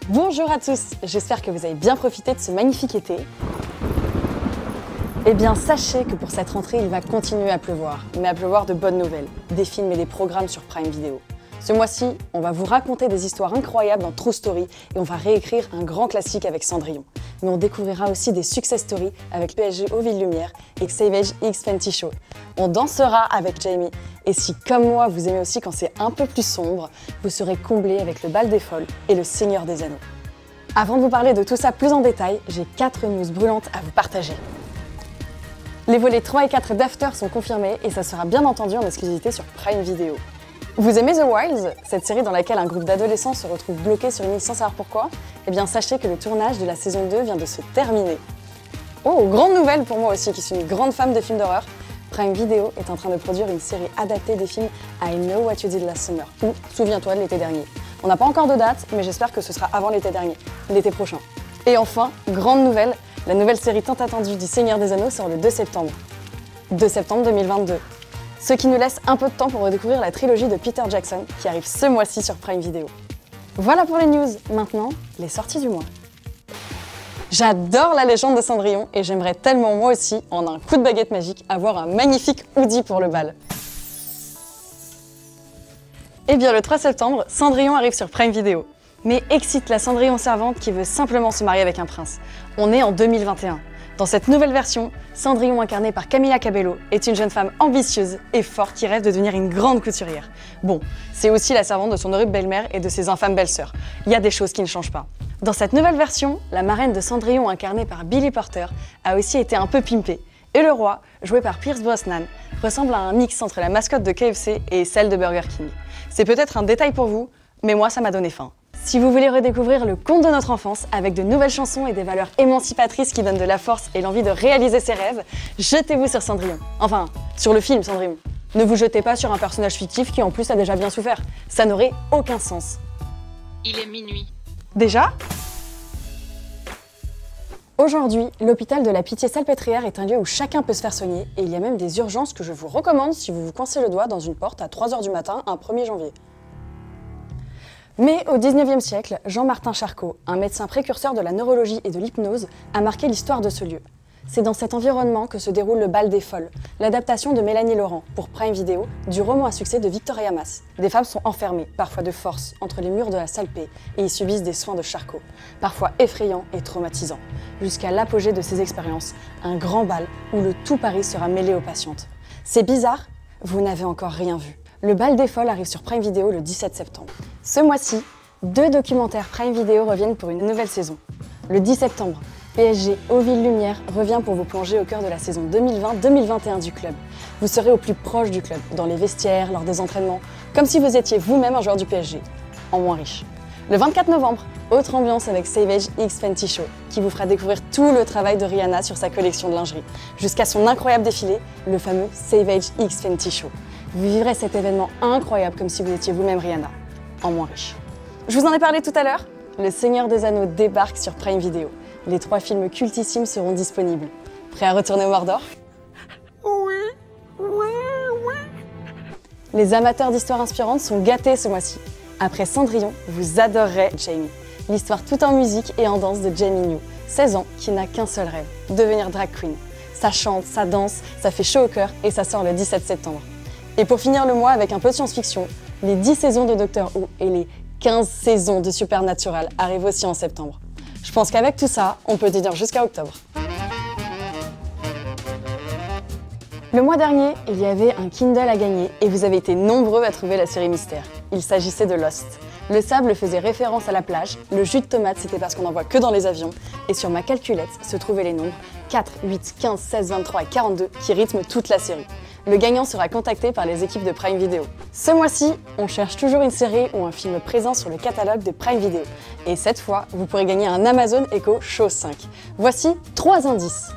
Bonjour à tous, j'espère que vous avez bien profité de ce magnifique été. Eh bien, sachez que pour cette rentrée, il va continuer à pleuvoir, mais à pleuvoir de bonnes nouvelles, des films et des programmes sur Prime Video. Ce mois-ci, on va vous raconter des histoires incroyables dans True Story et on va réécrire un grand classique avec Cendrillon. Mais on découvrira aussi des success stories avec PSG aux Villes-Lumière et Savage X Fenty Show. On dansera avec Jamie. Et si, comme moi, vous aimez aussi quand c'est un peu plus sombre, vous serez comblés avec le Bal des Folles et le Seigneur des Anneaux. Avant de vous parler de tout ça plus en détail, j'ai 4 news brûlantes à vous partager. Les volets 3 et 4 d'After sont confirmés et ça sera bien entendu en exclusivité sur Prime Video. Vous aimez The Wilds, cette série dans laquelle un groupe d'adolescents se retrouve bloqué sur une île sans savoir pourquoi? Eh bien sachez que le tournage de la saison 2 vient de se terminer. Oh, grande nouvelle pour moi aussi qui suis une grande fan de films d'horreur. Prime Video est en train de produire une série adaptée des films I Know What You Did Last Summer ou Souviens-toi de l'été dernier. On n'a pas encore de date, mais j'espère que ce sera avant l'été dernier, l'été prochain. Et enfin, grande nouvelle, la nouvelle série tant attendue du Seigneur des Anneaux sort le 2 septembre. 2 septembre 2022. Ce qui nous laisse un peu de temps pour redécouvrir la trilogie de Peter Jackson qui arrive ce mois-ci sur Prime Video. Voilà pour les news. Maintenant, les sorties du mois. J'adore la légende de Cendrillon et j'aimerais tellement moi aussi, en un coup de baguette magique, avoir un magnifique hoodie pour le bal. Eh bien le 3 septembre, Cendrillon arrive sur Prime Video. Mais excite la Cendrillon servante qui veut simplement se marier avec un prince. On est en 2021. Dans cette nouvelle version, Cendrillon, incarnée par Camila Cabello, est une jeune femme ambitieuse et forte qui rêve de devenir une grande couturière. Bon, c'est aussi la servante de son horrible belle-mère et de ses infâmes belles-sœurs. Il y a des choses qui ne changent pas. Dans cette nouvelle version, la marraine de Cendrillon, incarnée par Billy Porter, a aussi été un peu pimpée. Et le roi, joué par Pierce Brosnan, ressemble à un mix entre la mascotte de KFC et celle de Burger King. C'est peut-être un détail pour vous, mais moi ça m'a donné faim. Si vous voulez redécouvrir le conte de notre enfance avec de nouvelles chansons et des valeurs émancipatrices qui donnent de la force et l'envie de réaliser ses rêves, jetez-vous sur Cendrillon. Enfin, sur le film Cendrillon. Ne vous jetez pas sur un personnage fictif qui en plus a déjà bien souffert. Ça n'aurait aucun sens. Il est minuit. Déjà ? Aujourd'hui, l'hôpital de la Pitié-Salpêtrière est un lieu où chacun peut se faire soigner et il y a même des urgences que je vous recommande si vous vous coincez le doigt dans une porte à 3h du matin un 1er janvier. Mais au 19e siècle, Jean-Martin Charcot, un médecin précurseur de la neurologie et de l'hypnose, a marqué l'histoire de ce lieu. C'est dans cet environnement que se déroule le Bal des Folles, l'adaptation de Mélanie Laurent, pour Prime Video, du roman à succès de Victoria Mass. Des femmes sont enfermées, parfois de force, entre les murs de la Salpê et y subissent des soins de Charcot, parfois effrayants et traumatisants, jusqu'à l'apogée de ces expériences, un grand bal où le tout Paris sera mêlé aux patientes. C'est bizarre, vous n'avez encore rien vu. Le Bal des Folles arrive sur Prime Video le 17 septembre. Ce mois-ci, 2 documentaires Prime Video reviennent pour une nouvelle saison. Le 10 septembre, PSG aux Villes-Lumière revient pour vous plonger au cœur de la saison 2020-2021 du club. Vous serez au plus proche du club, dans les vestiaires, lors des entraînements, comme si vous étiez vous-même un joueur du PSG, en moins riche. Le 24 novembre, autre ambiance avec Savage X Fenty Show, qui vous fera découvrir tout le travail de Rihanna sur sa collection de lingerie, jusqu'à son incroyable défilé, le fameux Savage X Fenty Show. Vous vivrez cet événement incroyable comme si vous étiez vous-même Rihanna, en moins riche. Je vous en ai parlé tout à l'heure, Le Seigneur des Anneaux débarque sur Prime Video. Les 3 films cultissimes seront disponibles. Prêt à retourner au Mordor ? Oui. Les amateurs d'histoires inspirantes sont gâtés ce mois-ci. Après Cendrillon, vous adorerez Jamie. L'histoire tout en musique et en danse de Jamie New, 16 ans, qui n'a qu'un seul rêve, devenir drag queen. Ça chante, ça danse, ça fait chaud au cœur et ça sort le 17 septembre. Et pour finir le mois avec un peu de science-fiction, les 10 saisons de Doctor Who et les 15 saisons de Supernatural arrivent aussi en septembre. Je pense qu'avec tout ça, on peut tenir jusqu'à octobre. Le mois dernier, il y avait un Kindle à gagner et vous avez été nombreux à trouver la série mystère. Il s'agissait de Lost. Le sable faisait référence à la plage, le jus de tomate c'était parce qu'on n'en voit que dans les avions, et sur ma calculette se trouvaient les nombres 4, 8, 15, 16, 23 et 42 qui rythment toute la série. Le gagnant sera contacté par les équipes de Prime Video. Ce mois-ci, on cherche toujours une série ou un film présent sur le catalogue de Prime Video. Et cette fois, vous pourrez gagner un Amazon Echo Show 5. Voici 3 indices.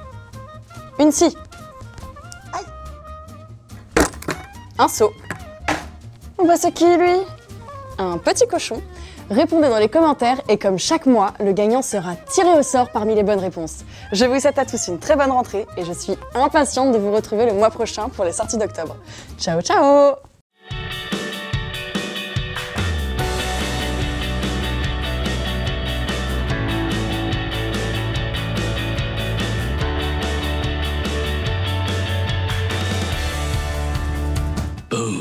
Une scie. Un seau. Bah c'est qui lui ? Un petit cochon. Répondez dans les commentaires et comme chaque mois, le gagnant sera tiré au sort parmi les bonnes réponses. Je vous souhaite à tous une très bonne rentrée et je suis impatiente de vous retrouver le mois prochain pour les sorties d'octobre. Ciao ciao! Boom.